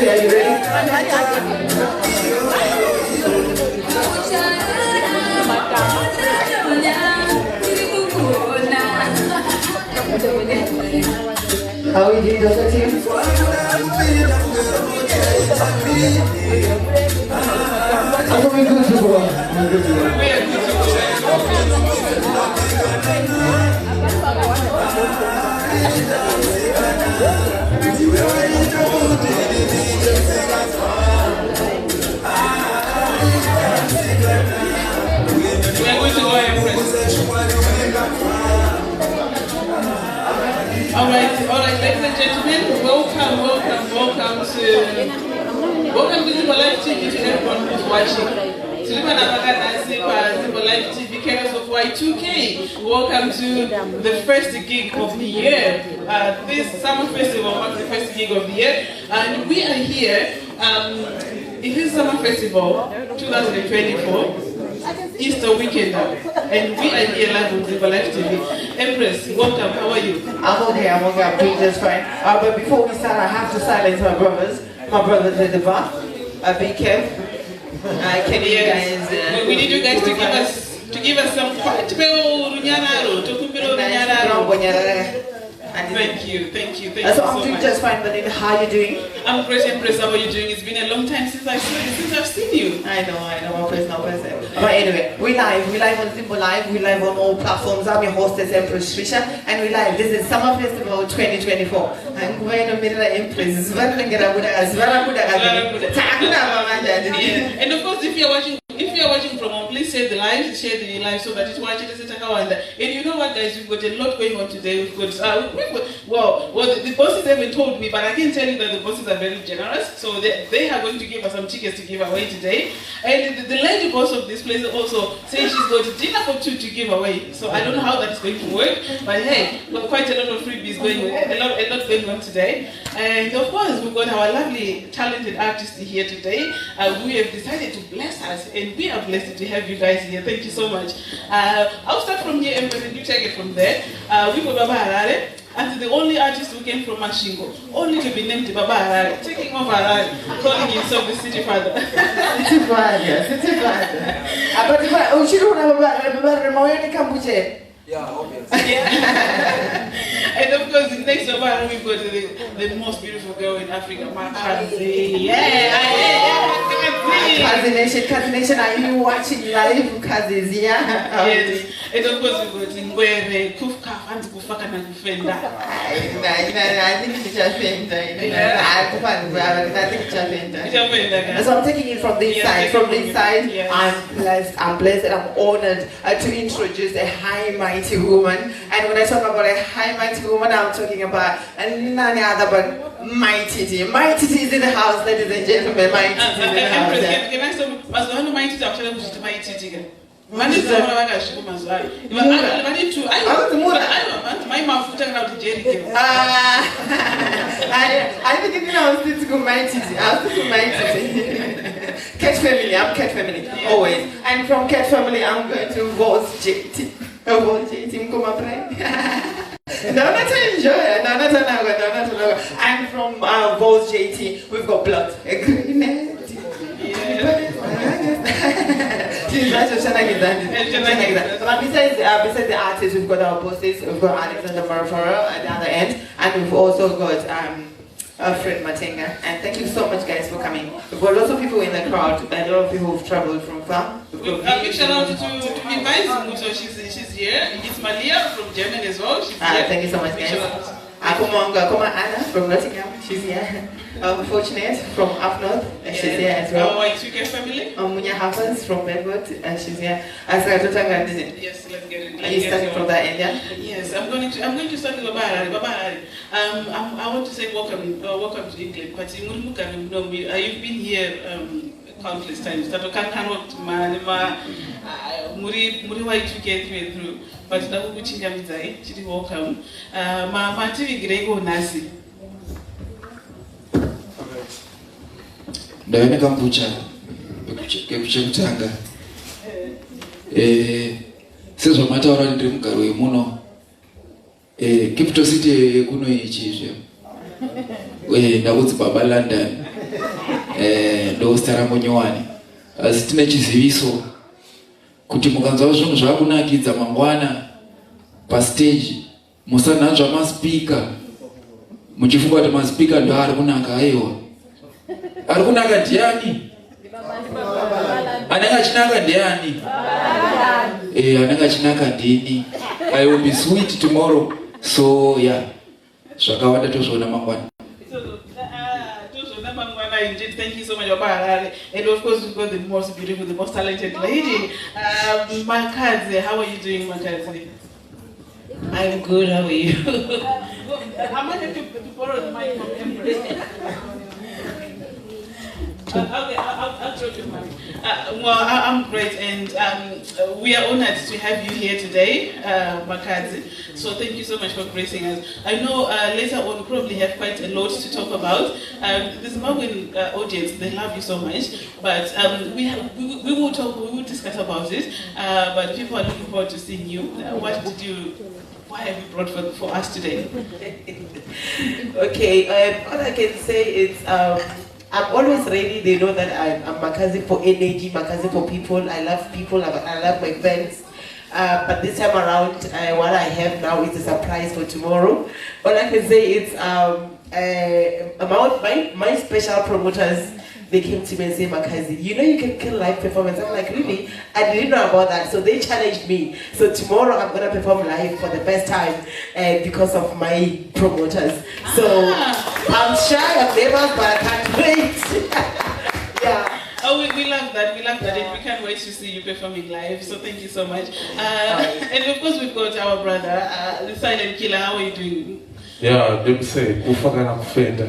say, are you ready? How are you doing, Dr. Tim? I'm going good to go. All right, ladies and gentlemen, welcome to ZIMBABWE TV to everyone who's watching. ZIMBABWE TV carers of Y2K. Welcome to the first gig of the year. This summer festival marks the first gig of the year, and we are here. It is Summer Festival 2024. Easter weekend and we are here live on ZIMBABWE TV. Empress, welcome, how are you? I'm okay, I'm doing just fine. But before we start, I have to silence my brothers. My brothers at the bar. Be careful. Can you guys... we need you guys to give us some quiet. Thank you so so I'm doing much. just fine, but how are you doing? I'm great, Empress, how are you doing? It's been a long time since I've seen you. I know, no person. But anyway, we live on ZIMBABWE, we live on all platforms. I'm your hostess, Empress Trisha, and we live. This is Summer Festival 2024. I'm going to meet the Empress. And of course, if you're watching from home, please share the live so that it's watching the and you know what, guys, we've got a lot going on today. We've got the bosses haven't told me, but I can tell you that the bosses are very generous, so they are going to give us some tickets to give away today. And the lady boss of this place also says she's got dinner for 2 to give away. So I don't know how that's going to work, but hey, we've got quite a lot of freebies going on, a lot going on today. And of course, we've got our lovely, talented artist here today who have decided to bless us, and we are blessed to have you guys here. Thank you so much. I'll start from here, and you take it from there. We've got Baba Harare, and the only artist who came from Mashingo, only to be named Baba Harare, taking over Harare, calling himself the city father. City father. But she don't have a yeah, obviously. Yeah. And of course, next to her, we've got the most beautiful girl in Africa, Makhadzi. Cousin Nation, are you watching live? Cousins, yeah. Yes. And of course, we've got Ngwere, Kufka, and Kufaka, and Kufenda. I think it's just Fenda. I think it's just Fenda. So I'm taking it from this side. From this side, yes. I'm blessed, and I'm honored to introduce a high mighty woman. And when I talk about a high mighty woman, I'm talking about none other but mighty. Mighty is in the house, ladies and gentlemen. Mighty is in the house. Can I stop? Mighty is actually mighty. I think I was still to mighty. Cat family, I'm Cat family, always. And from Cat family, I'm going to voice JT. And from Voice JT, we've got Blot. Besides the artists, we've got our bosses, we've got Alexander Marafaro at the other end, and we've also got Fred Matenga. And thank you so much, guys, for coming. We've got lots of people in the crowd, and a lot of people who've traveled from far. Big shout out to Mimai, so she's here. It's Malia from Germany as well. She's here. Thank you so much, guys. Akuma Anna from Nottingham, she's here. Fortunate from up north, she's here as well. Our Y2K family. Munya Happens from Bedford, she's here. Yes, let's get it. Are you starting from that end, yeah? Yes, I'm going to start with Baba Harare. I want to say welcome to England. But you've been here countless times. Muri Y2K through. But now we change welcome. Ma TV Grego Nasi. Ndaona kambucha kutanga sezvo mataura ndiri mugaro wemuno capital city kuno ichizve ndakudzi baba London ndo stara munyowani asi tine chiziviso kuti mukanzwa zvinhu zvakunakidza mangwana pastage musananzva maspika muchifunga kuti maspika ndo ari kunaka. Aiwa, ari kunaka ndiani? Anenge achinaka ndiani? Anenge achinaka ndini. I will be sweet tomorrow. So yeah, zvakawanda tozvoona mangwana. Indeed, thank you so much, Harare. And of course, we've got the most beautiful, the most talented lady, Makhadzi. How are you doing, Makhadzi? I'm good. How are you? I'm going to borrow the mic from Empress. Okay, I'll throw you mic. Well, I'm great, and we are honored to have you here today, Makhadzi. So thank you so much for gracing us. I know later on we'll probably have quite a lot to talk about. The Zimbabwean audience, they love you so much, but we will talk, we will discuss about it. But people are looking forward to seeing you. Why have you brought for us today? Okay, all I can say is I'm always ready. They know that I'm Makhadzi for energy, Makhadzi for people. I love people, I love my friends. But this time around, what I have now is a surprise for tomorrow. All I can say is about my special promoters. They came to me and said, Makhadzi, you know you can kill live performance. I'm like, really? I didn't know about that. So they challenged me. So tomorrow I'm going to perform live for the first time because of my promoters. So I'm shy of neighbors, but I can't wait. Yeah. Oh, we love that. We love that. And we can't wait to see you performing live. So thank you so much. And of course, we've got our brother, the silent killer. How are you doing? Yeah, them say, kufaka kufenda.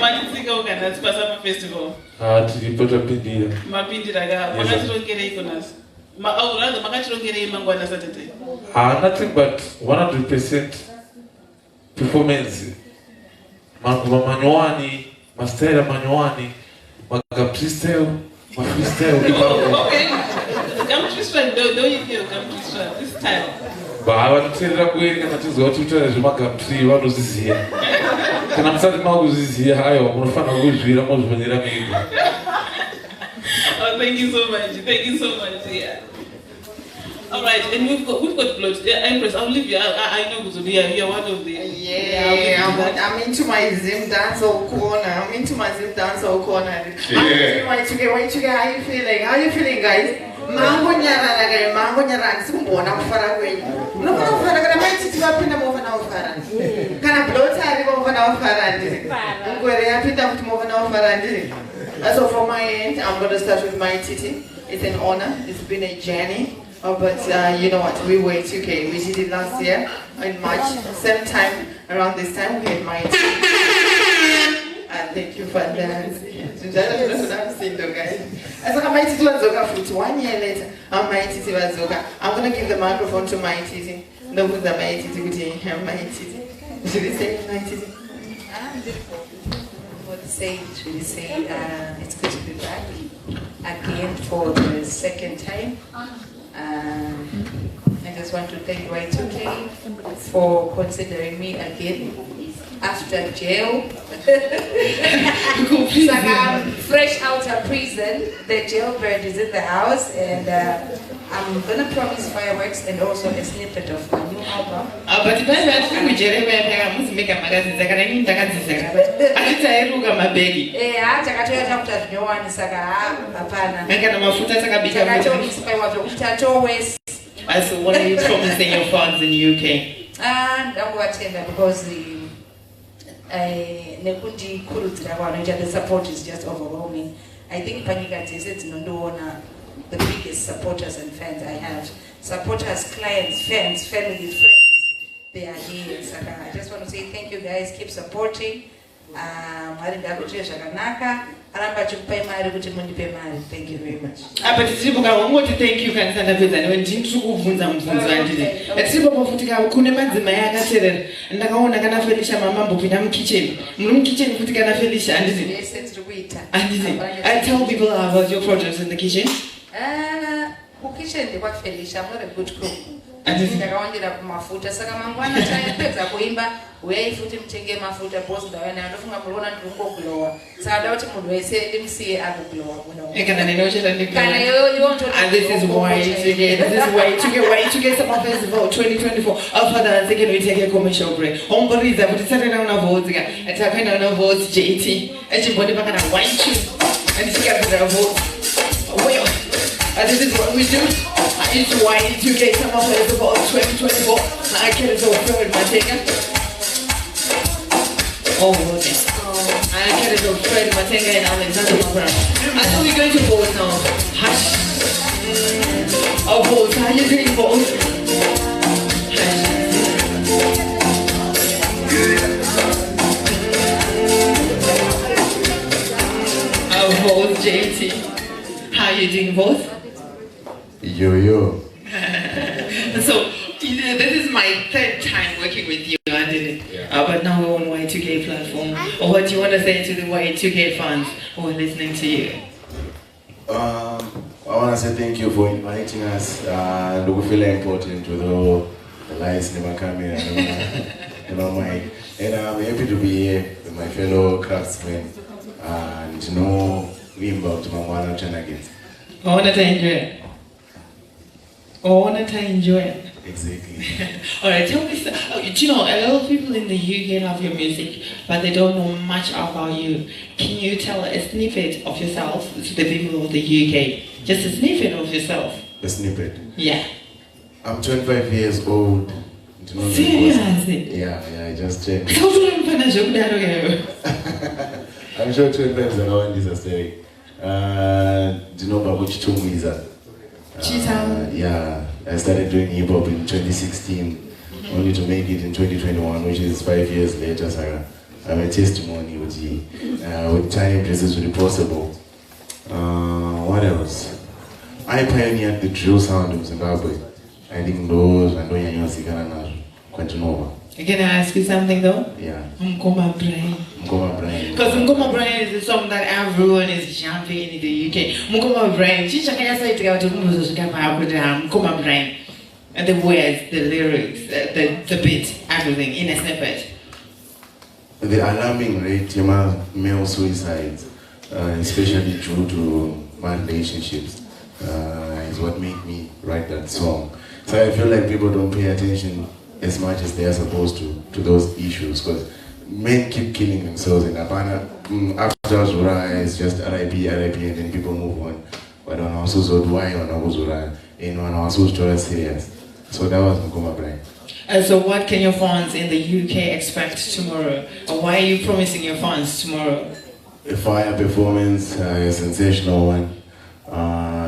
Manitsika organize Pasama Festival. Tilipata pindira. Mapindira ga. Makatirongere ikonas. Rather, makatirongere mangwana Saturday. Nothing but 100% performance. Manywani, master manywani, freestyle, Okay. Come freestyle. Don't you feel come freestyle this time? Vanotenda kuenda natizwa kuti utare zvemagamtri vanoziziya kana musati makuziziya aiwa munofanira kuzvira mozvionera mega. Oh, thank you so much. Yeah. All right, and we've got Blot. Empress, I'll leave you. I know you're one of the. Yeah, I'm into my Zim dance corner. I'm into my Zim dance corner. Yeah. How you feeling? How you feeling, guys? Mango nyara simbona kufara kwenyu. Unofana kufara kana maititi vapinda mofana kufara. Kana Blot ari mofana kufara ndiri. Ngwere yapinda kuti mofana kufara ndiri. So from my end, I'm going to start with my titi. It's an honor. It's been a journey. But you know what, we wait, okay, we did it last year in March, same time, around this time we had my and thank you for that. Guys. 1 year later, I'm going to give the microphone to my titi. No, put the my titi, my titi. Should we say my titi? It's good to be back again for the second time. I just want to thank Y2K for considering me again after jail. It's like I'm fresh out of prison. The jailbird is in the house, and I'm gonna promise fireworks and also a snippet of my new album. But if I was to must make a magazine, I can't my baby. Yeah, so what are you promising your fans in the UK? And I'm watching that because the support is just overwhelming. I think the biggest supporters and fans I have. Supporters, clients, fans, family, friends, they are here. So I just want to say thank you guys, keep supporting. Thank you very much. But it's about to thank you can send a visit when Jim Sukufunza Mfunza. It's about Futika Kunema, the Maya, and I want to Felicia Mamma Bupinam kitchen. Room kitchen Futicana Felicia and I tell people about your projects in the kitchen. Kitchen, they work Felicia. I'm not a good cook. ndakawandira kumafuta saka mangwana tapedza kuimba uyai futi mutenge mafuta bosi ndawena ndofunga muliona ndingokulowa saka da kuti munhu wese ndimsiye akukulowa kana nenochera kana iwe and this is why to get some festival 2024 after the we take a commercial break omboriza kuti tsatana una votes ka atakaenda una votes JT echibodi pakana white and she got the votes well this is what we do. It's white to get some festival 2024 I can't so third Matenga okay I can't so third Matenga and Alexander Mabra I thought we're going to vote now hush vote how you doing vote vote JT how you doing vote Yo. So this is my third time working with you, I did it. Yeah. But now we're on Y2K platform. Or what do you want to say to the Y2K fans who are listening to you? I want to say thank you for inviting us. And we feel important with all the lights never coming and mic. And I'm happy to be here with my fellow craftsmen and to know ZIMBABWE to my one Chanagit. I want to enjoy it. Enjoy it. Exactly. Alright, tell me, you know, a lot of people in the UK love your music, but they don't know much about you. Can you tell a snippet of yourself to the people of the UK? Just a snippet of yourself. A snippet? Yeah. I'm 25 years old. Seriously? Yeah, I just checked. I'm sure 25 is around this story. Do you know about which tomb is that? Yeah, I started doing hip hop in 2016, only to make it in 2021, which is 5 years later. So I'm a testimony with time this is really possible. What else? I pioneered the drill sound of Zimbabwe. I think those and Can I ask you something though? Yeah. Mkoma Brain. Because Mkoma Brain is a song that everyone is jumping in the UK. Mkoma Brain. Mkoma Brain. And the words, the lyrics, the beat, everything in a snippet. The alarming rate of male suicides, especially due to bad relationships, is what made me write that song. So I feel like people don't pay attention as much as they are supposed to those issues, because men keep killing themselves in Abana. After Zura, it's just RIP, and then people move on. But on also Zodwai, on Zura, and on also serious. So that was Mkoma Brain. So what can your fans in the UK expect tomorrow? Or why are you promising your fans tomorrow? A fire performance, a sensational one.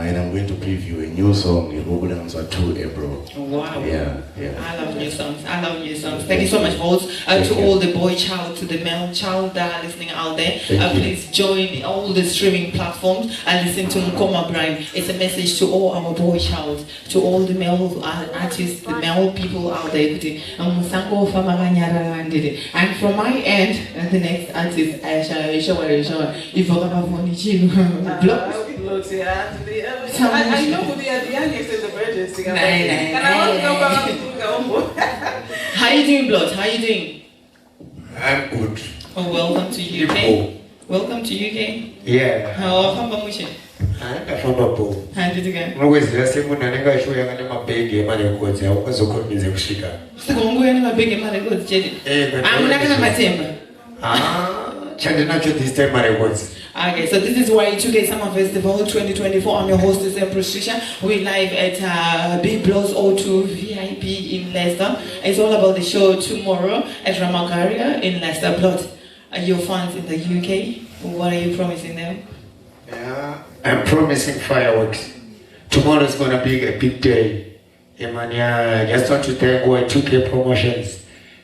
And I'm going to preview a new song in Obulamsa 2 April. Wow. Yeah. I love new songs. Thank you so much, Holtz. To all the boy child, to the male child that are listening out there, please join all the streaming platforms and listen to Mkoma Brain. It's a message to all our boy child, to all the male artists, the male people out there. And from my end, the next artist, I know who they are, the youngest in the virgins. How you doing, Blot? How you doing? I'm good. Oh, welcome to UK. Welcome to UK. Yeah. How are you? I'm from Babu. How did you go? I'm always dressing when I go show you my baby, my records. I was so good music. So, I'm going to big my records, Jenny. I'm not going to temper. Chandana this time my records. Okay, so this is Y2K Summer Festival 2024. I'm your hostess, Patricia. We're live at Big Blot's O2 VIP in Leicester. It's all about the show tomorrow at Ramagaria in Leicester. Blot, are your fans in the UK? What are you promising them? Yeah, I'm promising fireworks. Tomorrow is going to be a big day. Yeah, man, I just want to thank Y2K Promotions,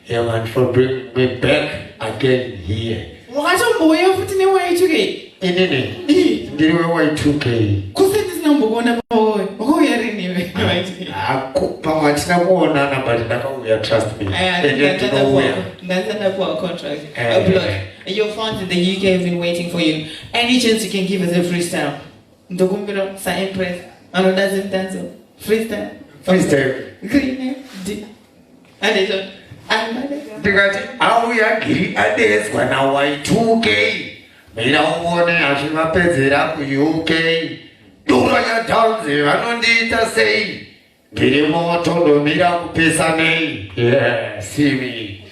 man, for bringing me back again here. What a boy of Y2K? Did Y2K? Because this number one boy. Oh, you're anyway. Trust me. That's another contract. Blot, your fans in the UK have been waiting for you. Any chance you can give us a freestyle? Ndokumbiro, sa impress. Ano doesn't dance. Freestyle. First time. Green. And it's Because how we agree at this when I want 2K. Me don't want to have my pets up UK. Do your dance, I don't need to say. Get him more to the middle piece of me. Yeah, see me.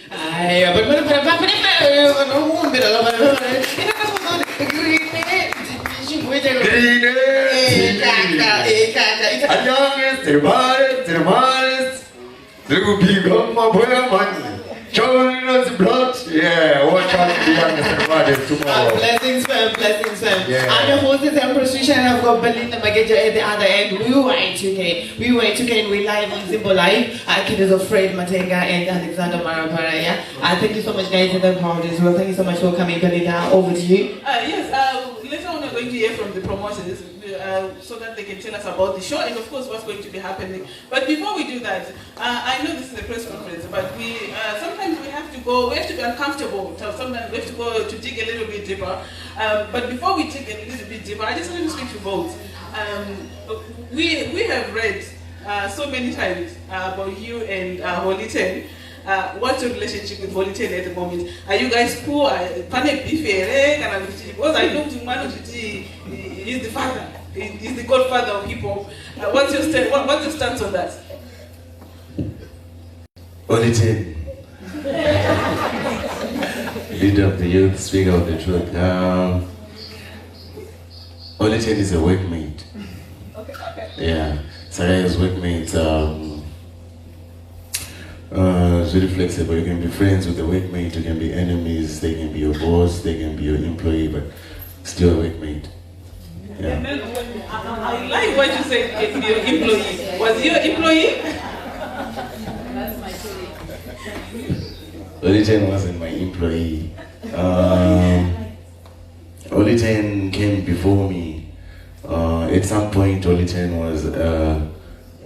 Makhadzi Blot, yeah, watch out the youngest artist tomorrow. Blessings, fam, blessings, fam. Yeah. I'm your hostess, Empress Trisha, and I've got Belinda Mageja at the other end. We were in 2K. We were in 2K and we're live on Zimbo Live. Kiddos of Fred Matenga and Alexander Marapara, yeah. Thank you so much, guys, in the crowd as well. Thank you so much for coming, Belinda. Over to you. Yes, later on we're going to hear from the promoters so that they can tell us about the show and of course what's going to be happening. But before we do that, I know this is a press conference, but we sometimes we have to be uncomfortable. Sometimes we have to go to dig a little bit deeper. But before we dig a little bit deeper, I just want to speak to both. We have read so many times about you and Holy 10. What's your relationship with Holy 10 at the moment? Are you guys cool? Because I know he's the father. He's the godfather of hip hop. What's your stance on that? Holy 10. Leader of the youth, speaker of the truth. Holy 10 is a workmate. Okay. Yeah, Sarah's workmates. It's really flexible. You can be friends with the workmate, you can be enemies, they can be your boss, they can be your employee, but still a workmate. Yeah. And then, I like what you said, your employee. Was he your employee? That's my colleague. Holy 10 wasn't my employee. Holy 10 came before me. At some point, Holy 10 was a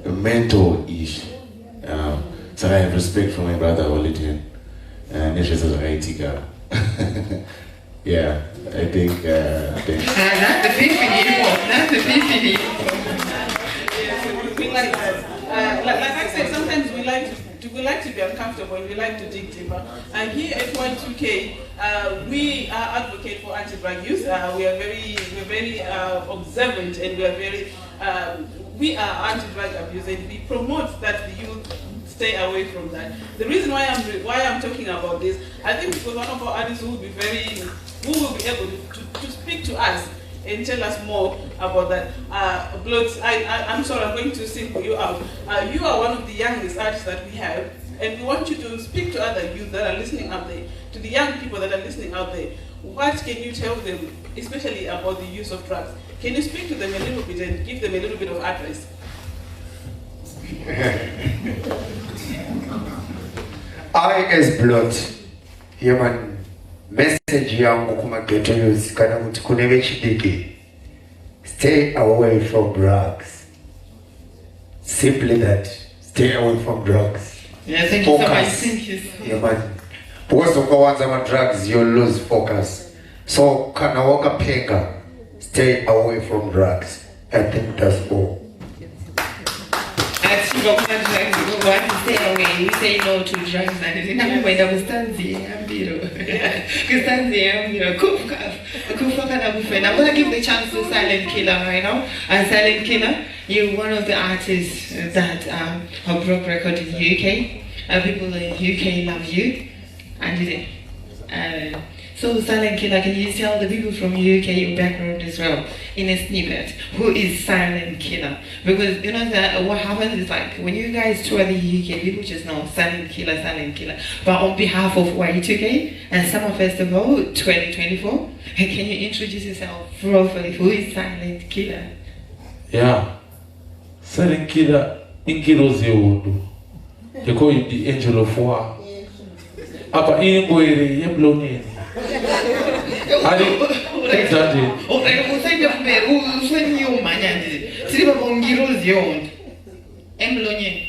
mentor-ish. So I have respect for my brother Holy 10. And it's just a right. Yeah, I think. That's the epiphany. That's the epiphany. We like that. Like I said, sometimes we like to be uncomfortable and we like to dig deeper. And here at 12K, we advocate for anti-drug use. We're very observant, and we are anti-drug abuse, and we promote that the youth stay away from that. The reason why I'm talking about this, I think because one of our artists who will be able to speak to us and tell us more about that. Blot, I'm sorry, I'm going to single you out. You are one of the youngest artists that we have, and we want you to speak to other youth that are listening out there, to the young people that are listening out there. What can you tell them, especially about the use of drugs? Can you speak to them a little bit and give them a little bit of advice? I as Blot, human message yangu kuma ghetto youth kana kuti kune vechidiki, stay away from drugs. Simply that, stay away from drugs. Yeah, thank you so much. Thank you. Yeah, man. Because ukawanza ma drugs, you lose focus. So kana wakapenga, stay away from drugs. I think that's all. We stay away. We say no to drugs. I'm gonna give the chance to Silent Killer right now. And Silent Killer, you're one of the artists that have broke record in the UK. People in the UK love you. And so Silent Killer, can you tell the people from UK your background as well, in a snippet? Who is Silent Killer? Because you know that what happens is like when you guys tour the UK, people just know Silent Killer, Silent Killer. But on behalf of Y2K and Summer Festival 2024, can you introduce yourself properly? Who is Silent Killer? Yeah, Silent Killer, Inkilozi Undu. They call him the Angel of War. Apa ingwere yemlonyeni. Ali exactly. Usaidia mbele, usaidia umanyani. Siriba bongirozi yondi. Emlonyeni.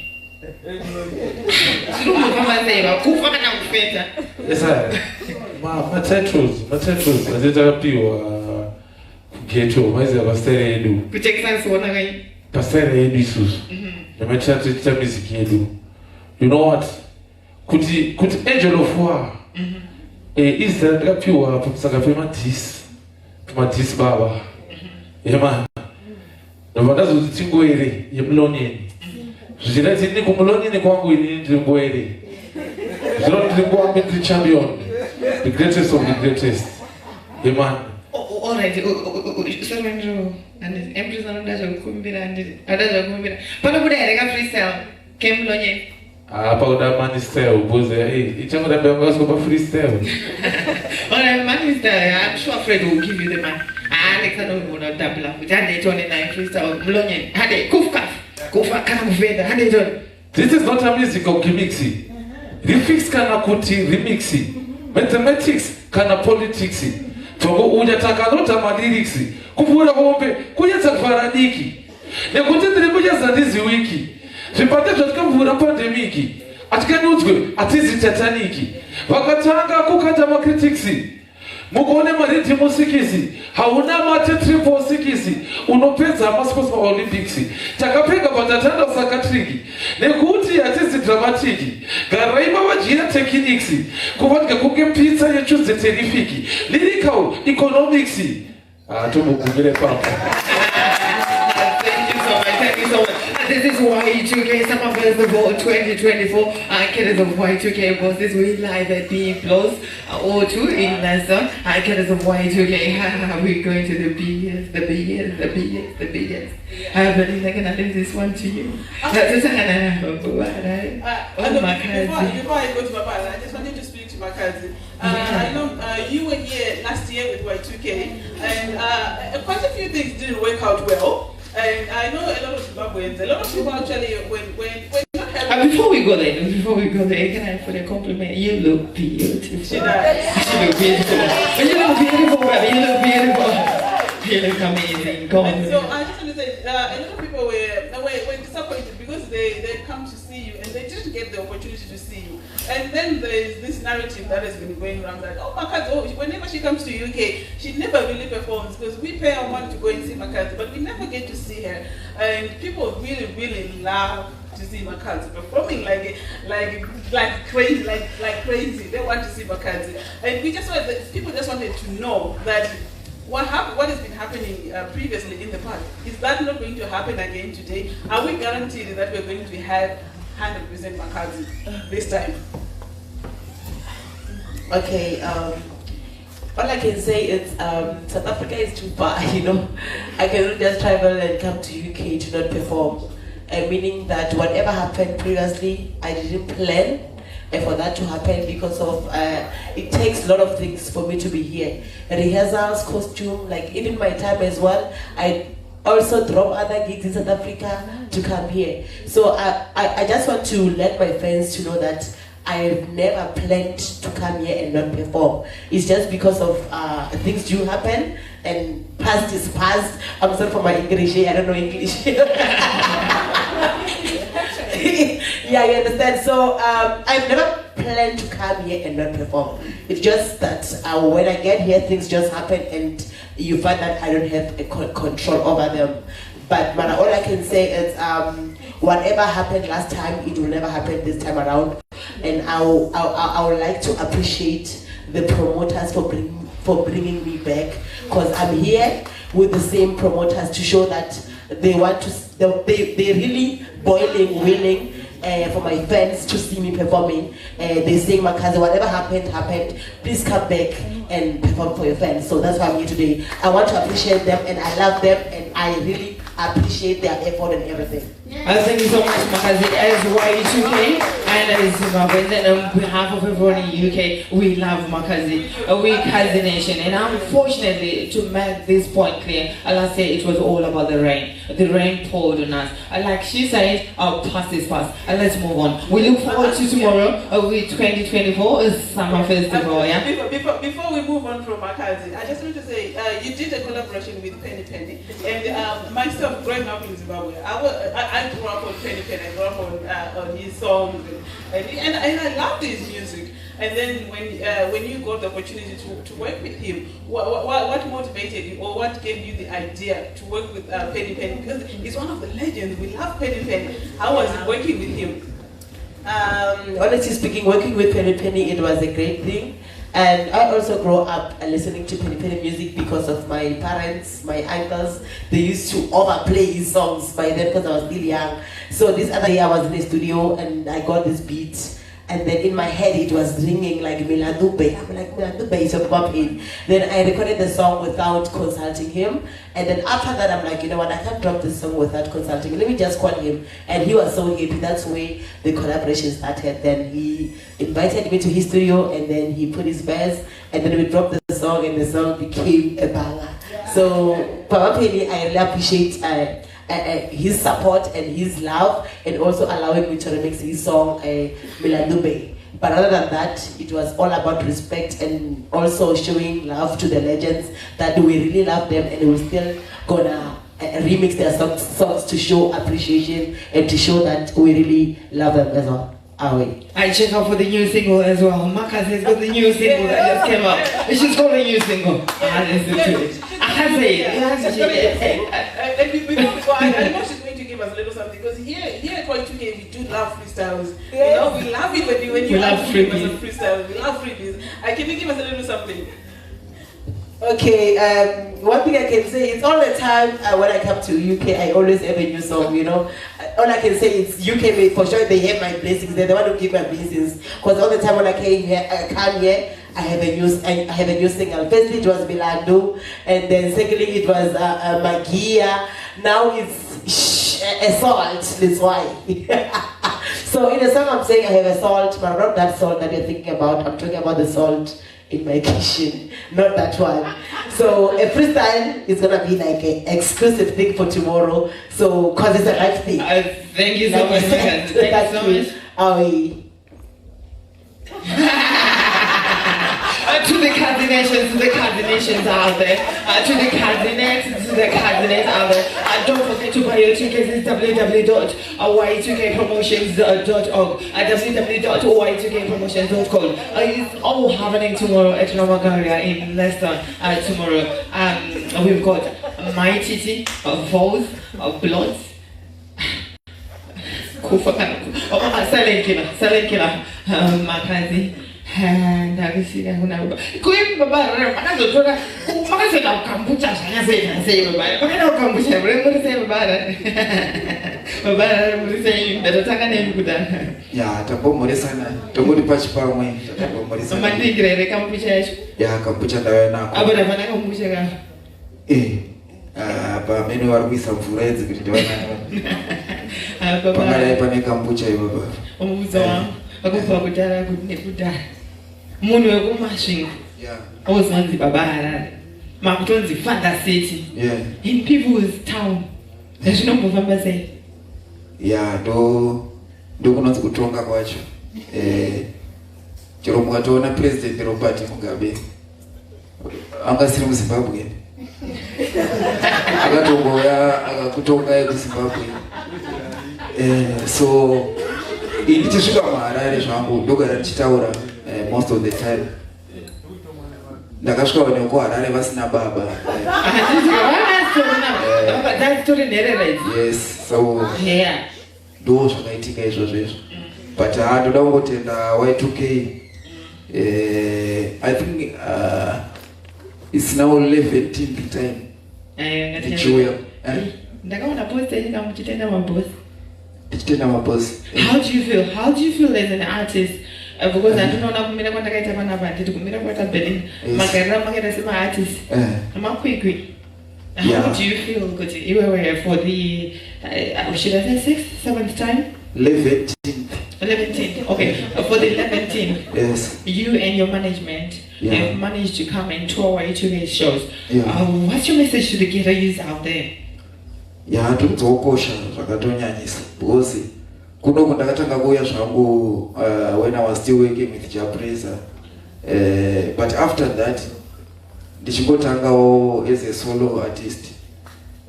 Sirumu kama zeba, kufa kana kufeta. Yes, my tattoos. Azitapiwa ghetto, maize abastere edu. Kuchekisa sona kai. Pastere edu isusu. nemachaticha music yedu. You know what? Kuti Angel of War. Is that ndakapiwa pakusaka pemadhisi baba. Yema. Ndavandazoti tingoere yemulonyeni. Zvichirati ndiri kumulonyeni kwangu ini ndiri ngoere. Zvinoti ndiri kuambe ndiri champion. The greatest of the greatest. Yema. Alright, sorry, and empress anadaja kumbira. Pana kuda ereka freestyle. Kemulonyeni. Pauda money style, boze. It's not that I'm going to freestyle. Alright, money style. I'm sure Fred will give you the money. Alex, I don't want to double up. Hade 29 freestyle. Mlonyen. Hade kufa kana mveda. Hade John. This is not a musical gimmicksy. Refix kana kuti remixy. Mathematics kana politics. Togo unataka nota madiriksi. Kufura hombe kuyenza kufaradiki. Nekuti ndiribuja za ndizi wiki. Zvipande zvatikavhura pandemiki atikanudzwe atizi tataniki vakatanga kukata makritiksi mukuone mariti musikisi hauna mate 666 unopedza masports maolympics takapfeka patatanda sakatriki nekuti atizi dramatiki garaima vajira techniques kuvadya kunge pizza yechuze terrific lyrical economics tomugumire papo. Thank you so much. This is Y2K, some of us about 2024 cadets of Y2K, because this week live at B Plus O2 in Leicester. Cadets of Y2K, we're going to the BS. I believe I can leave this one to you. Before I go to Baba, I just wanted to speak to Makhadzi. I know you were here last year with Y2K, and quite a few things didn't work out well. And I know a lot of Zimbabweans, a lot of people actually, when not having... Before we go there, can I put a compliment? You look beautiful. She does. You look beautiful. You look beautiful, brother. You look beautiful. You look amazing. Go on. And so I just want to say, a lot of people were disappointed because they come to see you and they didn't get the opportunity to see you. And then there's this narrative that has been going around that, Makhadzi, whenever she comes to UK, she never really performs because we pay our money to go and see Makhadzi, but we never get to see her. And people really, really love to see Makhadzi performing like crazy, like crazy. They want to see Makhadzi. And people just wanted to know that what has been happening previously in the past, is that not going to happen again today? Are we guaranteed that we're going to have 100% Makhadzi this time? Okay, all I can say is South Africa is too far, you know. I cannot just travel and come to UK to not perform. Meaning that whatever happened previously, I didn't plan for that to happen because of, it takes a lot of things for me to be here. Rehearsals, costume, like even my time as well. I also drop other gigs in South Africa to come here. So I just want to let my fans to know that I've never planned to come here and not perform. It's just because of things do happen, and past is past. I'm sorry for my English, I don't know English. Yeah, you understand? So I've never planned to come here and not perform. It's just that when I get here, things just happen and you find that I don't have a control over them. But all I can say is whatever happened last time, it will never happen this time around. And I would like to appreciate the promoters for bringing me back, because I'm here with the same promoters to show that they're really boiling, willing for my fans to see me performing. They say, Makhadzi, whatever happened, please come back and perform for your fans. So that's why I'm here today. I want to appreciate them, and I love them, and I really appreciate their effort and everything. Thank you so much, Makhadzi. As Y2K and as Zimbabweans, and on behalf of everyone in UK, we love Makhadzi. We Khadzi Nation. And unfortunately, to make this point clear, last year it was all about the rain. The rain poured on us. Like she said, our past is past. Let's move on. We look forward to tomorrow with 2024 Summer Festival. Before we move on from Makhadzi, I just want to say, you did a collaboration with Penny Penny, and myself growing up in Zimbabwe, I grew up on Penny Penny. I grew up on his songs, and I loved his music. And then when you got the opportunity to work with him, what motivated you, or what gave you the idea to work with Penny Penny? Because he's one of the legends. We love Penny Penny. How was it working with him? Honestly speaking, working with Penny Penny, it was a great thing. And I also grew up listening to Penny Penny music because of my parents, my uncles. They used to overplay his songs by then because I was still young. So this other day I was in the studio and I got this beat. And then in my head it was ringing like Miladube. I'm like, Miladube is a puppy. Then I recorded the song without consulting him. And then after that I'm like, you know what, I can't drop this song without consulting him. Let me just call him. And he was so happy. That's where the collaboration started. Then he invited me to his studio and then he put his verse. And then we dropped the song and the song became a banger. So Papa Penny, I really appreciate his support and his love, and also allowing me to remix his song Miladube. But other than that, it was all about respect and also showing love to the legends, that we really love them and we're still gonna remix their songs to show appreciation and to show that we really love them as well. I check out for the new single as well. Makhadzi has got the new single that just came out. It's just called a new single. I listen to it. I have to say it. I know she's going to give us a little something, because here at Y2K we do love freestyles. You know, we love it when you love freestyles. We love freebies. Can you give us a little something? Okay, one thing I can say is all the time when I come to UK, I always have a new song, you know. All I can say is UK, for sure they have my blessings. They're the one who give my blessings. Because all the time when I come here, I have a new single. Firstly, it was Milando, and then secondly, it was Magia. Now it's Assault. That's why. So in the song, I'm saying I have a salt, but not that salt that you're thinking about. I'm talking about the salt in my kitchen, not that one. So a freestyle is gonna be like an exclusive thing for tomorrow. So cause it's a live thing. Thank you so much. Thank you so much. To the coordinations out there, to the coordinates out there. Don't forget to buy your tickets. It's www.y2kpromotions.org. www.y2kpromotions.com. It's all happening tomorrow at Ramagaria in Leicester. Tomorrow, we've got my Titi, Falls, Blot. Silent killer, Makhadzi. And I see that when I go, Munhu wekumasvingo ozvanzi baba Harare makutonzi Fanda City in people's town. Zvinombofamba sei? Ndokunonzi kutonga kwacho. Chero mukatoona President Robert Mugabe angasiri muZimbabwe, akatongoya akakutonga kuZimbabwe. So ndichasvika muHarare zvangu ndogara ndichitaura most of the time. Ndakasvika vanhu kuHarare vasina baba. Yes, so ndo zvakaitika izvozvo. But ndoda kungotenda Y2K. I think it's now 11th time. Tichiuya. Ndakaona post yenyika muchitenda mabosi. Tichitenda mabosi. How do you feel? How do you feel as an artist? Because I don't know kumira kwandakaita panapa nditi kumira kwata Berlin. Magarira makaita sema artist. Amakwikwi. How do you feel? Because you were here for the should I say 6th, 7th time? 11th. Okay, for the 11th, yes. You and your management have managed to come and tour Y2K shows. What's your message to the ghetto youth out there? Tokosha zvakatonyanyisa because kuno ndakatanga kuuya zvangu when I was still working with Japreza, but after that ndichimbotangawo as a solo artist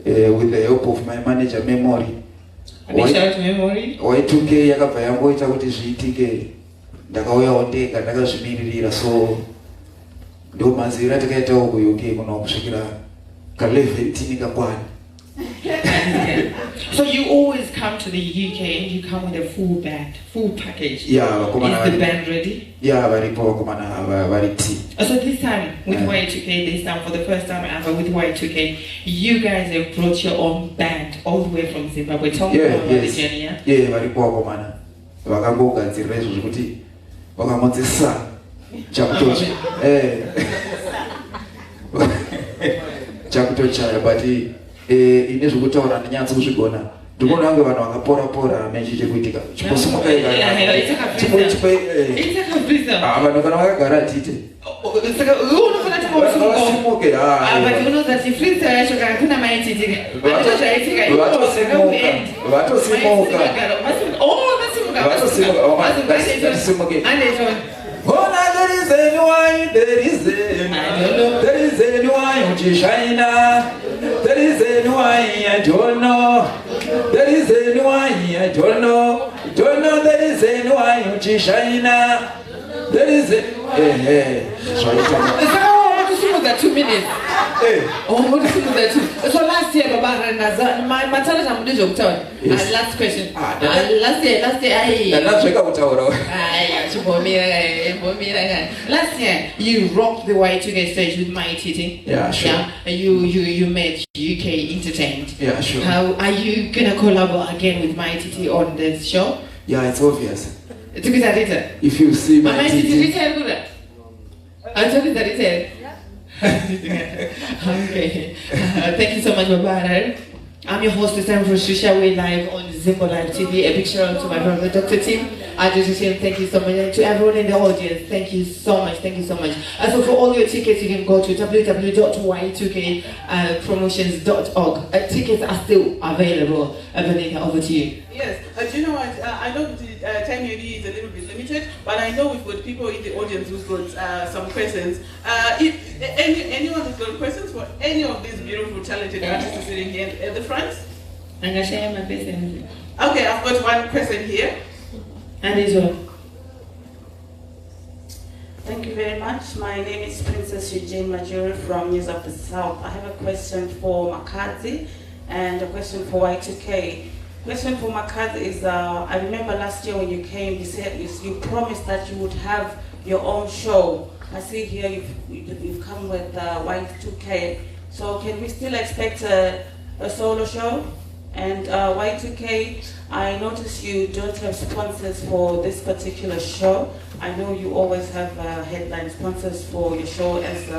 with the help of my manager Memory. Y2K yakabva yangoita kuti zviitike, ndakauyawo ndega ndakazvimiririra, so ndo maziviro atakaitawo ku-UK kuno kusvikira ka-level 18 kakwana. So you always come to the UK and you come with a full band, full package. Yeah, is the band ready? Yeah, very tea. So this time with Y2K, this time for the first time ever with Y2K, you guys have brought your own band all the way from Zimbabwe. Tell me about the journey, yeah? Yeah, very poor komana. Vakangogadzirira izvo zvekuti vakambodzisa chakutocha chakutochaya, but ine zvokutaura ndinyatsi kuzvigona. Ndikuona vange vanhu vakapora mechi chekuitika chiposimuka vanhu kana vakagara tite there is anyone who China. There is anyone I don't know. There is anyone I don't know. Don't know there is anyone who China. There is that 2 minutes. So last year, Baba, my talent I'm doing last question. Last year, last year you rocked the Y2K stage with My Titi. Yeah, sure. Yeah, you made UK entertained. Yeah, sure. How are you gonna collaborate again with My Titi on this show? Yeah, it's obvious. If you see My Titi, okay. Thank you so much, Baba. I'm your host this time for Shusha live on Zimbo Live TV. A big shout out to my brother, Dr. Tim. I just say thank you so much. And to everyone in the audience, thank you so much. Thank you so much. So for all your tickets, you can go to www.y2kpromotions.org. Tickets are still available. Belinda, over to you. Yes, do you know what? I know the time you need is a little bit limited, but I know we've got people in the audience who've got some questions. If anyone has got questions for any of these beautiful, talented artists sitting here at the front? I'm going to share my question. Okay, I've got one question here. And this one. Thank you very much. My name is Princess Eugene Majuri from News of the South. I have a question for Makhadzi and a question for Y2K. Question for Makhadzi is, I remember last year when you came, you said you promised that you would have your own show. I see here you've come with Y2K. So can we still expect a solo show? And Y2K, I notice you don't have sponsors for this particular show. I know you always have headline sponsors for your show as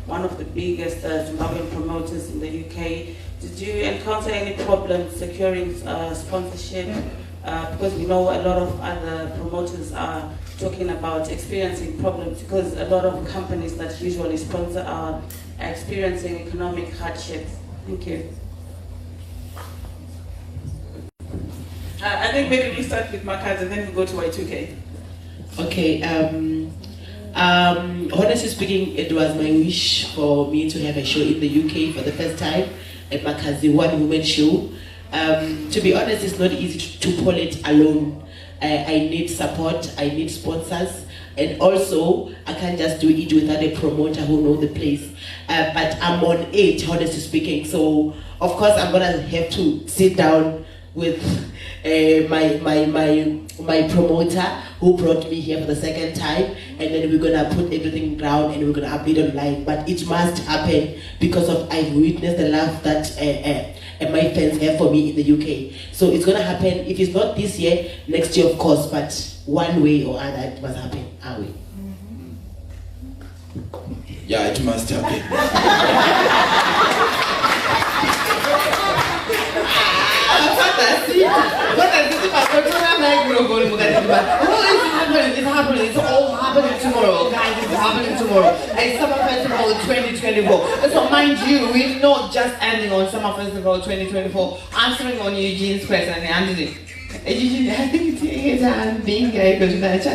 one of the biggest Zimbabwean promoters in the UK. Did you encounter any problems securing sponsorship? Because we know a lot of other promoters are talking about experiencing problems because a lot of companies that usually sponsor are experiencing economic hardships. Thank you. I think maybe we start with Makhadzi and then we go to Y2K. Okay. Honestly speaking, it was my wish for me to have a show in the UK for the first time at Makhadzi one-woman show. To be honest, it's not easy to pull it alone. I need support, I need sponsors, and also I can't just do it without a promoter who knows the place. But I'm on it, honestly speaking. So of course I'm gonna have to sit down with my promoter who brought me here for the second time, and then we're gonna put everything down and we're gonna upload online. But it must happen because I've witnessed the love that my fans have for me in the UK. So it's gonna happen. If it's not this year, next year of course, but one way or other it must happen. Are we? Yeah, it must happen. It's happening. It's all happening tomorrow, guys. It's happening tomorrow. It's Summer Festival 2024. So mind you, we're not just ending on Summer Festival 2024. Answering on Eugene's question, I think it's being a person. I so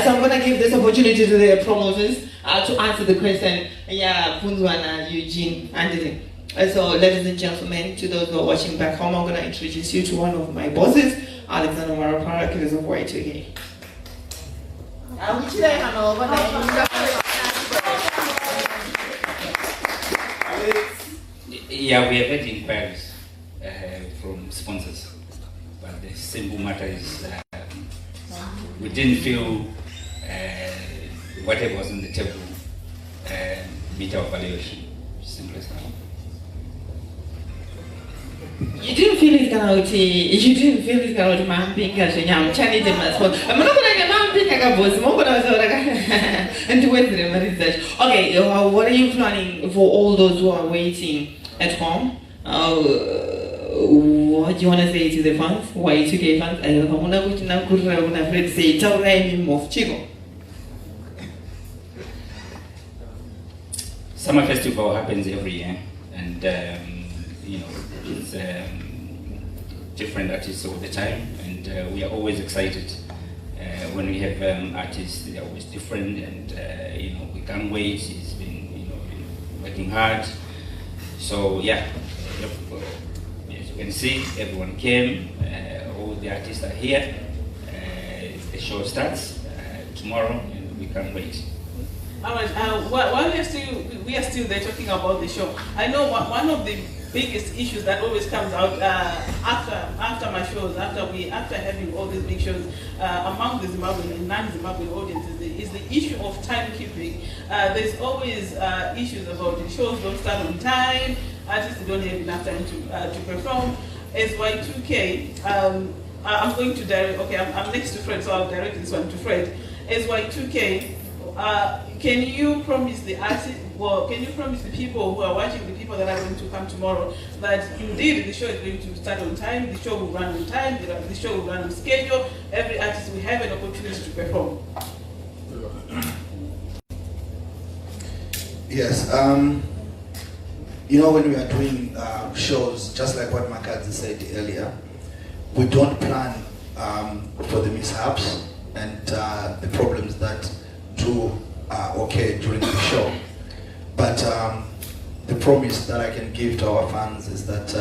I'm gonna give this opportunity to the promoters to answer the question. Yeah, Punzwana, Eugene, and so, ladies and gentlemen, to those who are watching back home, I'm gonna introduce you to one of my bosses, Alexander Marapara, because of Y2K. Yeah, we have had inquiries from sponsors, but the simple matter is we didn't feel whatever was on the table meet our valuation. Simple as that. You didn't feel it's gonna be man being a young Chinese man. I'm not gonna get man being a boss, more and to wait for the research. Okay, what are you planning for all those who are waiting at home? What do you want to say to the fans? Y2K fans? I want to say, tell them more Chico. Summer Festival happens every year, and you know, it's different artists all the time, and we are always excited when we have artists. They are always different, and you know, we can't wait. He's been, you know, working hard. So yeah, as you can see, everyone came. All the artists are here. The show starts tomorrow, and we can't wait. All right. While we are still there talking about the show, I know one of the biggest issues that always comes out after my shows, after having all these big shows among the Zimbabwean and non-Zimbabwean audiences is the issue of timekeeping. There's always issues about the shows don't start on time, artists don't have enough time to perform. As Y2K, I'm going to direct. Okay, I'm next to Fred, so I'll direct this one to Fred. As Y2K. Can you promise the artist, well, can you promise the people who are watching, the people that are going to come tomorrow, that indeed the show is going to start on time, the show will run on time, the show will run on schedule, every artist will have an opportunity to perform? Yes, you know, when we are doing shows, just like what Makhadzi said earlier, we don't plan for the mishaps and the problems that do occur during the show. But the promise that I can give to our fans is that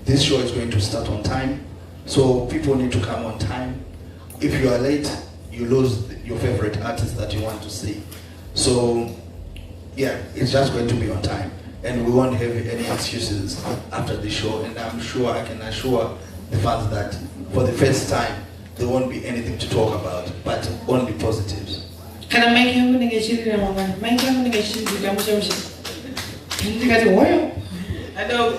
this show is going to start on time, so people need to come on time. If you are late, you lose your favorite artist that you want to see. So yeah, it's just going to be on time, and we won't have any excuses after the show. And I'm sure I can assure the fans that for the first time there won't be anything to talk about, but only positives. Can I make him a I know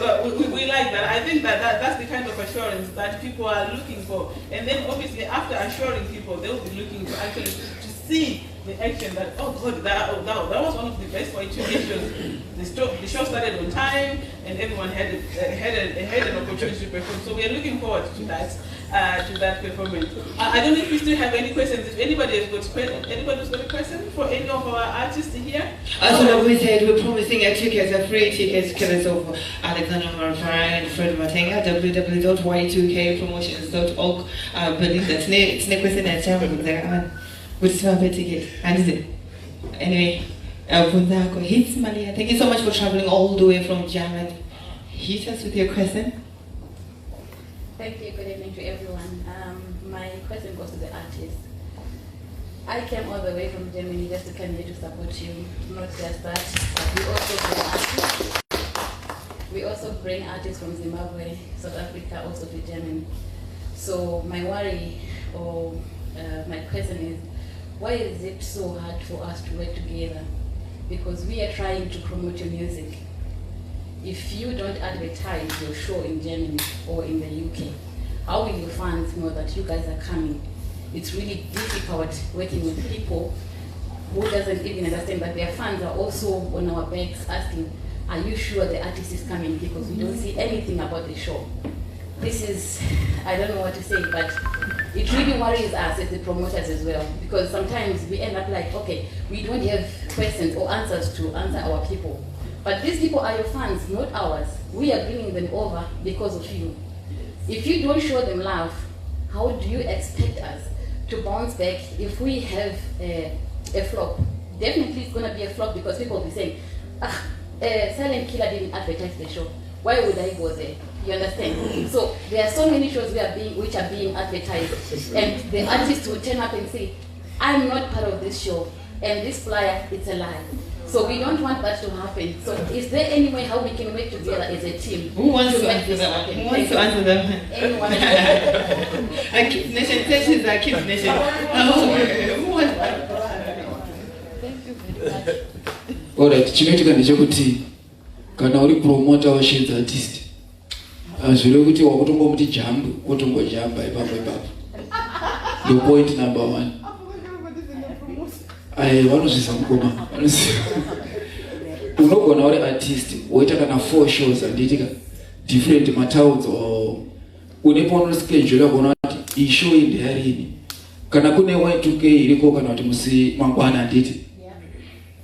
we like that. I think that's the kind of assurance that people are looking for. And then obviously after assuring people, they'll be looking to actually to see the action that, oh God, that was one of the best Y2K shows. The show started on time and everyone had an opportunity to perform. So we are looking forward to that performance. I don't know if we still have any questions. If anybody's got a question for any of our artists here? As we said, we're promising tickets, free tickets, because of Alexander Marapara and Fred Matenga, www.y2kpromotions.org. Believe that's it's no question at time with some ticket. And anyway, hits Malia. Thank you so much for traveling all the way from Germany. Hit us with your question. Thank you. Good evening to everyone. My question goes to the artist. I came all the way from Germany just to come here to support you. Not just that, but we also bring artists from Zimbabwe, South Africa, also to Germany. So my worry or my question is, why is it so hard for us to work together? Because we are trying to promote your music. If you don't advertise your show in Germany or in the UK, how will your fans know that you guys are coming? It's really difficult working with people who doesn't even understand that their fans are also on our backs asking, are you sure the artist is coming? Because we don't see anything about the show. This is, I don't know what to say, but it really worries us as the promoters as well, because sometimes we end up like, okay, we don't have questions or answers to answer our people. But these people are your fans, not ours. We are bringing them over because of you. If you don't show them love, how do you expect us to bounce back if we have a flop? Definitely it's going to be a flop because people will be saying, Silent Killer didn't advertise the show. Why would I go there? You understand? So there are so many shows which are being advertised, and the artists will turn up and say, I'm not part of this show, and this flyer, it's a lie. So we don't want that to happen. So is there any way how we can work together as a team? Who wants to make answer this that happen? one? Who wants to answer that one? Anyone? A Kids Nation, sessions are Kids Nation. Who wants to answer that? Thank you very much. Alright, chinoitika ndechekuti kana uri promoter wa shades artist azvire kuti wakutongomuti jambu wotongojamba ipapo. The point number 1. Vanozvisa mukoma unogona uri artist woita kana 4 shows handitika different matowns unepo unoschedule kuona kuti iyi show iyi ndeyarini kana kune Y2K iriko kana kuti musi mangwana handiti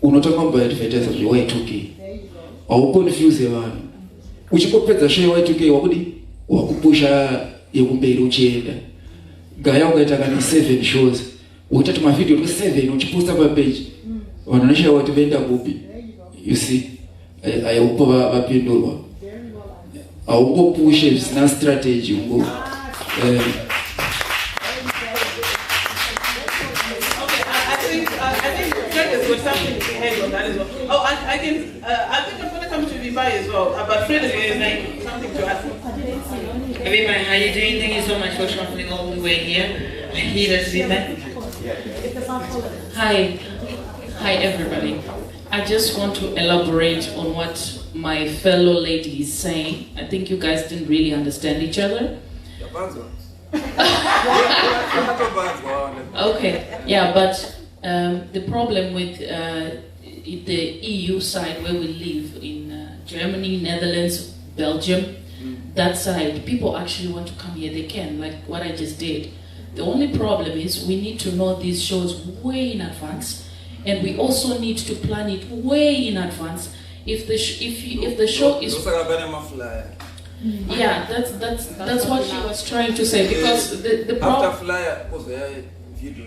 unotanga mbaadvertise kuti Y2K hauconfuse vanhu uchikopedza show Y2K wakudi wakupusha yekumberi uchienda gaya ukaita kana 7 shows utatu mavideo to 7 uchiposta pa page wanaonyesha watu venda kupi. You see ayupo vapindurwa auko pushes na strategy ungo I think I'm going to come to Dubai as well. But Fred is saying something to ask. Everybody, how you doing? Thank you so much for traveling all the way here. Here is Zima. Hi everybody. I just want to elaborate on what my fellow lady is saying. I think you guys didn't really understand each other. Okay, yeah, but the problem with the EU side where we live in Germany, Netherlands, Belgium, that side, people actually want to come here, they can, like what I just did. The only problem is we need to know these shows way in advance, and we also need to plan it way in advance. If the show is yeah, that's what she was trying to say, because the problem after flyer video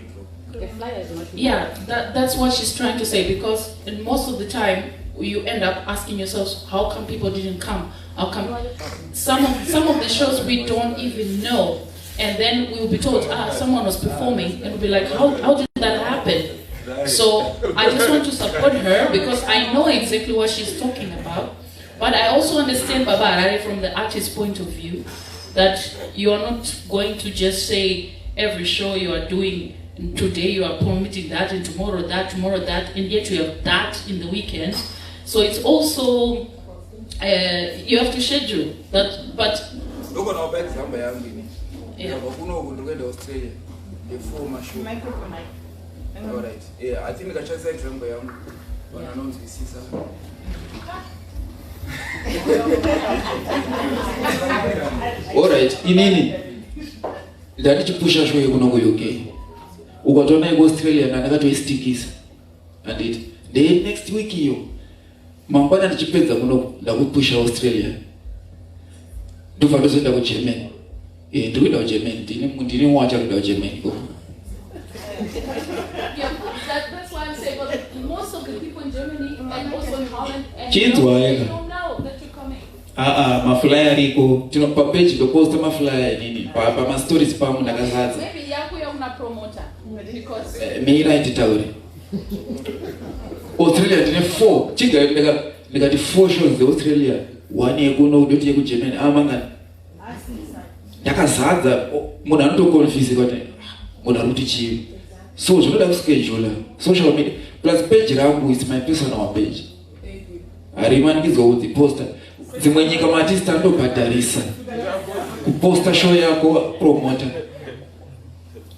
yeah, that's what she's trying to say, because most of the time you end up asking yourselves, how come people didn't come? How come some of the shows we don't even know, and then we'll be told someone was performing, and we'll be like, how did that happen? So I just want to support her because I know exactly what she's talking about, but I also understand Baba Harare from the artist's point of view, that you are not going to just say every show you are doing, and today you are promoting that, and tomorrow that, and yet you have that in the weekend. So it's also you have to schedule that, but yeah. Alright. Yeah, I think I just said example when I know this is alright, inini ndatichipusha show kuno ku UK ukatona iko Australia na nakatoistikisa and the next week hiyo mangwana ndichipedza kuno ndakupusha Australia ndofana zoenda ku Germany ndikuenda ku Germany ndini mwacha kuenda ku Germany ko. That's why I'm saying, but most of the people in Germany and also in Holland and they don't know that you're coming. Maflyer iko tinopa page to post maflyer nini pa ma stories pa munhu akazadza Maybe yako ya una promoter because mira nditauri Australia ndine 4 chiga ndikati 4 shows in Australia, 1 yekuno udoti yeku Germany amangani yakazadza munhu anotoconfuse kuti munhu ari kuti chii. So zvinoda kuschedule social media plus page rangu is my personal page. Harimanikidzwa kuti poster dzimwe nyika maartist andobhadharisa kuposta show yako promoter.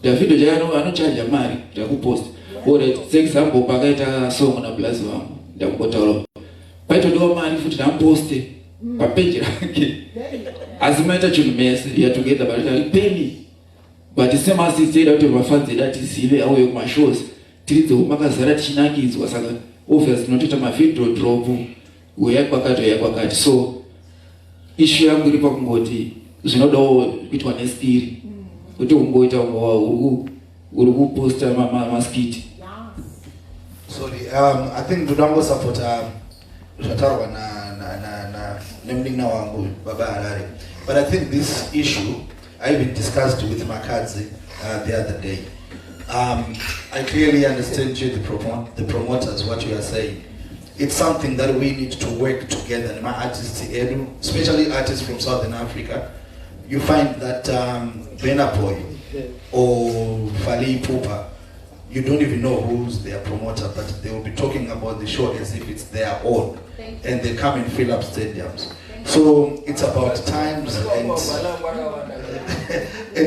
Davido jayano anochaja mari ndakuposta. Alright, for example pakaita song na blazi wangu ndakupotaura. Paitodiwa mari futi ndamposte pa page rangu. Azimaita chinhu mese we are together but pay me. But the same as said out of my fans that is even away my shows. Tirizo makazara chinakidzwa saka obviously notoita ma video drop uya kwakati. So issue yangu iri pakungoti zvinodawo kuitwa nespiri kuti ungoita uri kuposta maskiti. Sorry, I think Dudango support zvatarwa nemlina wangu Baba Harare. But I think this issue I even discussed with Makhadzi the other day. I clearly understand you, the promoters, what you are saying. It's something that we need to work together. My artists, especially artists from Southern Africa, you find that Benaboy or Fali Pupa, you don't even know who's their promoter, but they will be talking about the show as if it's their own, and they come and fill up stadiums. So it's about times and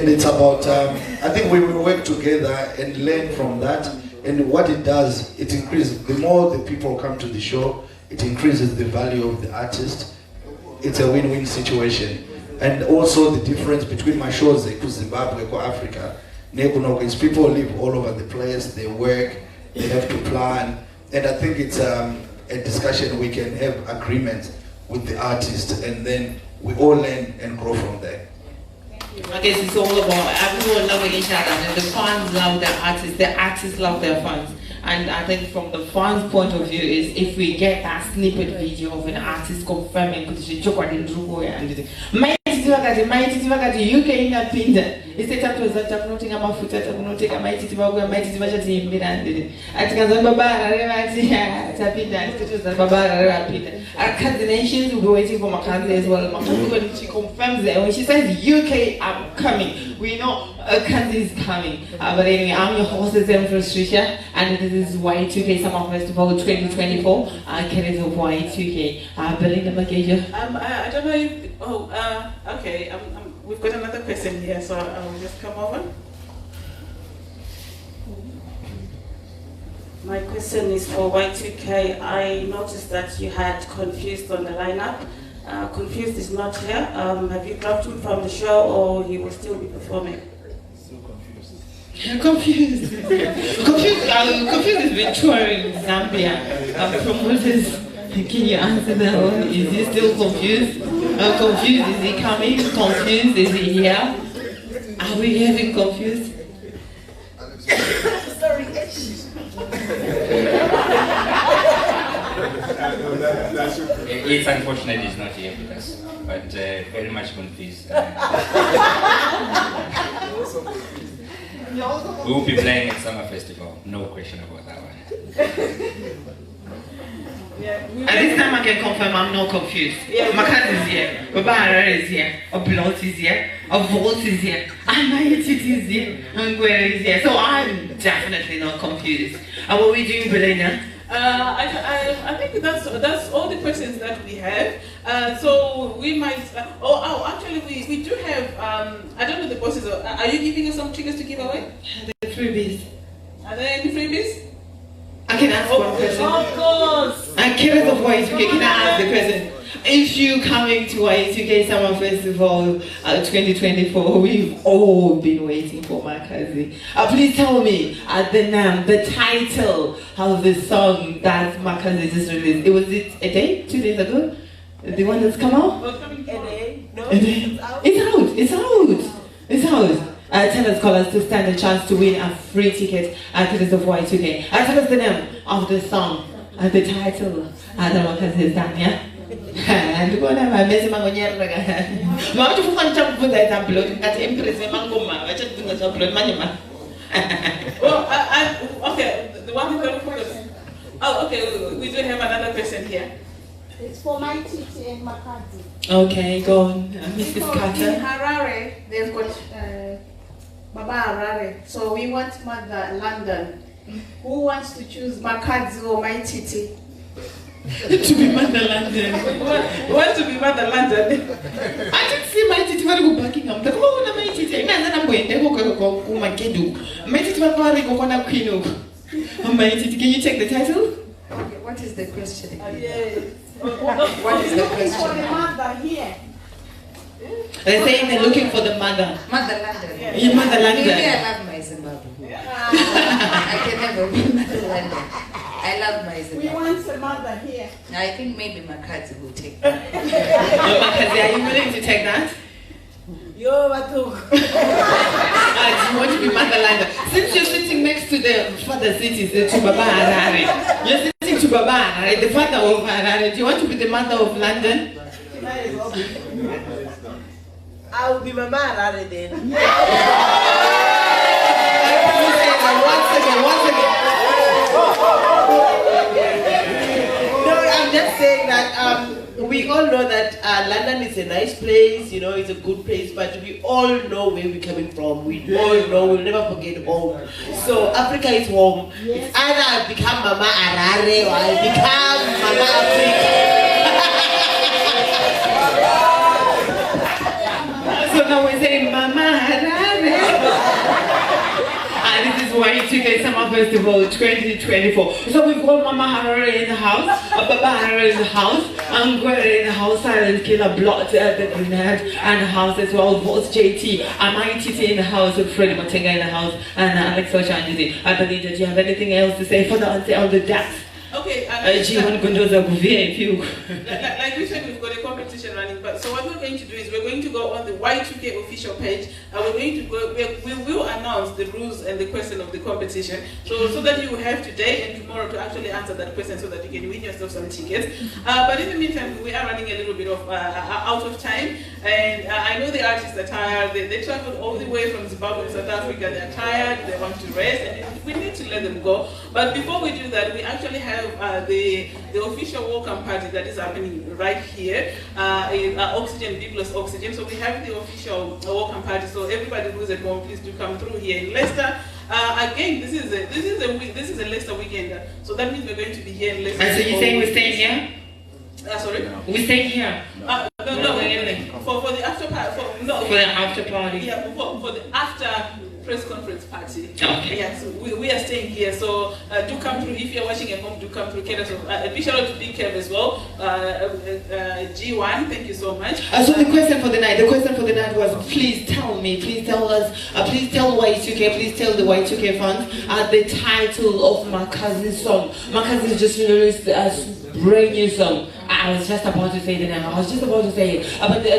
it's about, I think we will work together and learn from that. And what it does, it increases, the more the people come to the show, it increases the value of the artist. It's a win-win situation. And also the difference between my shows, Zimbabwe, Africa, is people live all over the place, they work, they have to plan. And I think it's a discussion we can have agreement with the artist, and then we all learn and grow from there. I guess it's all about everyone loving each other, and the fans love the artists love their fans. And I think from the fans' point of view is if we get that snippet video of an artist confirming and UK inapinda isetatoza takunotenga mafuta takunotenga maititi vakuya maititi vachatiimbira ndiri atikaza Baba Harare vati tapinda atitoza Baba Harare vapinda. Our coordinations will be waiting for Makhadzi as well. Makhadzi, when she confirms it, when she says UK, I'm coming, we know Makhadzi is coming. But anyway, I'm your host, Patricia, and this is Y2K Summer Festival 2024. Kenneth of Y2K. Belinda Makeja. I don't know if, okay, we've got another question here, so I'll just come over. My question is for Y2K. I noticed that you had Confused on the lineup. Confused is not here. Have you dropped him from the show, or he will still be performing? Confused. Confused has been touring in Zambia. Promoters, can you answer that one? Is he still confused? Confused, is he coming? Confused, is he here? Are we having Confused? Sorry. It's unfortunate he's not here with us, but very much confused. We will be playing at Summer Festival, no question about that one. At this time I can confirm I'm not confused. Makhadzi is here, Baba Harare is here, Blot is here, Volt is here, Anayati is here, and Where is here. So I'm definitely not confused. And what are we doing, Belinda? I think that's all the questions that we have. So we might. Actually, we do have. I don't know the bosses. Are you giving us some triggers to give away? The freebies. Are there any freebies? I can ask one question. Of course. I'm curious of Y2K. Can I ask the question? If you coming to Y2K Summer Festival 2024, we've all been waiting for Makhadzi. Please tell me the title of the song that Makhadzi just released. Was it a day? 2 days ago? The one that's come out? Oh, it's coming a day. No, it's out. Tell us, callers, to stand a chance to win a free ticket at the of Y2K. Tell us the name of the song, the title that Makhadzi has done, yeah? And go na mabezi mangonyera ga ma uthi ufuna ngichaphuza itamplot ngathi impress mangoma wathi dinga tamplot manje okay, the one who's going to focus. Oh, okay, we do have another question here. It's for my teacher and Makhadzi. Okay, go on, Mrs. Carter. In Harare, they've got Baba Harare, so we want Mother London. Who wants to choose Makhadzi or my titi? To be Mother London. Who wants to be Mother London? I didn't see my titi very go Buckingham. The go na my titi. Ina na mbwende go makedu. My titi va go na queen. My titi, can you take the title? Okay, what is the question? Yes. What is the question? For the mother here. They're saying they're looking for the mother. Mother London. Yeah, Mother London. Maybe I love my Zimbabwe. I can never be Mother London. I love my Zimbabwe. We want a mother here. I think maybe Makhadzi will take that. Makhadzi, are you willing to take that? Yo, Matuk. Do you want to be motherland? Since you're sitting next to the father cities, to Baba Harare, you're sitting to Baba Harare, the father of Harare. Do you want to be the mother of London? I will be Mama Harare then. Once again. No, I'm just saying that we all know that London is a nice place, you know, it's a good place, but we all know where we're coming from. We all know, we'll never forget home. So Africa is home. It's either I become Mama Harare or I become Mama Africa. So now we're saying Mama Harare. This is Y2K Summer Festival 2024. So we've got Mama Harare in the house, Baba Harare in the house, Angwere in the house, Silent Killer Blot, the Brunette and the house as well, both JT, MITT in the house, Freddie Matenga in the house, and Alex Oshandizi. I believe that you have anything else to say for the answer on the dance. Okay, like we said, we've got a competition running, but so what we're going to do is we're going to go on the Y2K official page, and we're going to go, we will announce the rules and the question of the competition, so that you have today and tomorrow to actually answer that question so that you can win yourself some tickets. But in the meantime, we are running a little bit of out of time, and I know the artists are tired. They traveled all the way from Zimbabwe to South Africa. They're tired, they want to rest, and we need to let them go. But before we do that, we actually have the official welcome party that is happening right here in Oxygen B plus Oxygen. So we have the official welcome party. So everybody who's at home, please do come through here in Leicester. Again, this is a Leicester weekend. So that means we're going to be here in Leicester. And so you're saying we're staying here? Sorry? We're staying here? No. For the after party. For the after party. Yeah, for the after press conference party. Okay. Yeah, so we are staying here. So do come through. If you're watching at home, do come through. Big shout out to Big Kev as well. G1, thank you so much. So the question for the night was, please tell us, please tell Y2K, please tell the Y2K fans the title of Makhadzi's song. Makhadzi just released a brand new song. I was just about to say the name. But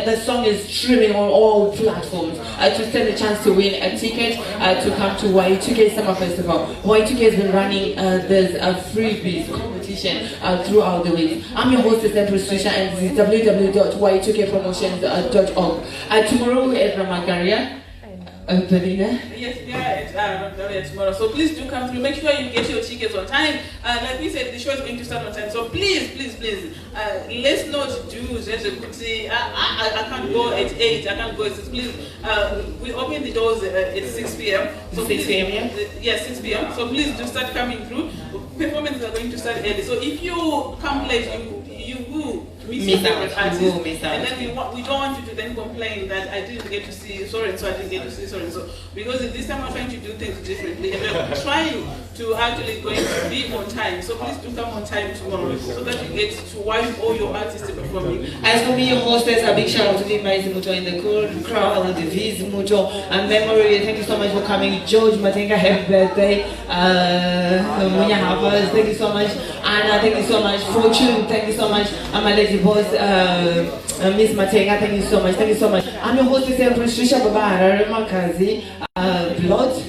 the song is streaming on all platforms. To stand a chance to win a ticket to come to Y2K Summer Festival. Y2K has been running there's a freebies competition throughout the week. I'm your hostess and Patricia, and this is www.y2kpromotions.org. Tomorrow we're at Ramagaria. Yes, we are at tomorrow. So please do come through. Make sure you get your tickets on time. Like we said, the show is going to start on time. So please, let's not do just a I can't go at 8, I can't go at 6. Please, we open the doors at 6 p.m. So 6 p.m. Yes, 6 p.m. So please do start coming through. Performances are going to start early. So if you come late, you will miss your favorite artist. And then we don't want you to then complain that I didn't get to see sorry, so I didn't get to see sorry. So because this time we're trying to do things differently, and we're trying to actually going to be on time. So please do come on time tomorrow so that you get to watch all your artists performing. As for me, your hostess, a big shout out to the Zimuto in the cool crowd, the Zimuto, and memory. Thank you so much for coming. George Matenga, happy birthday. Munya Havas, thank you so much. Anna, thank you so much. Fortune, thank you so much. I'm a lady boss, Miss Matenga, thank you so much. Thank you so much. I'm your hostess and Patricia Baba Harare, Makhadzi Blot,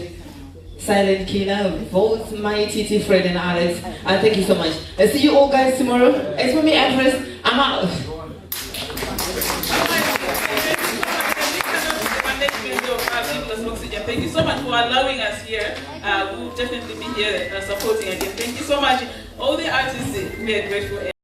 Silent Killer, Vote, MITT, Fred and Alex. Thank you so much. I'll see you all guys tomorrow. It's for me, Empress. I'm out. Thank you so much for allowing us here. We'll definitely be here supporting again. Thank you so much. All the artists, we are grateful.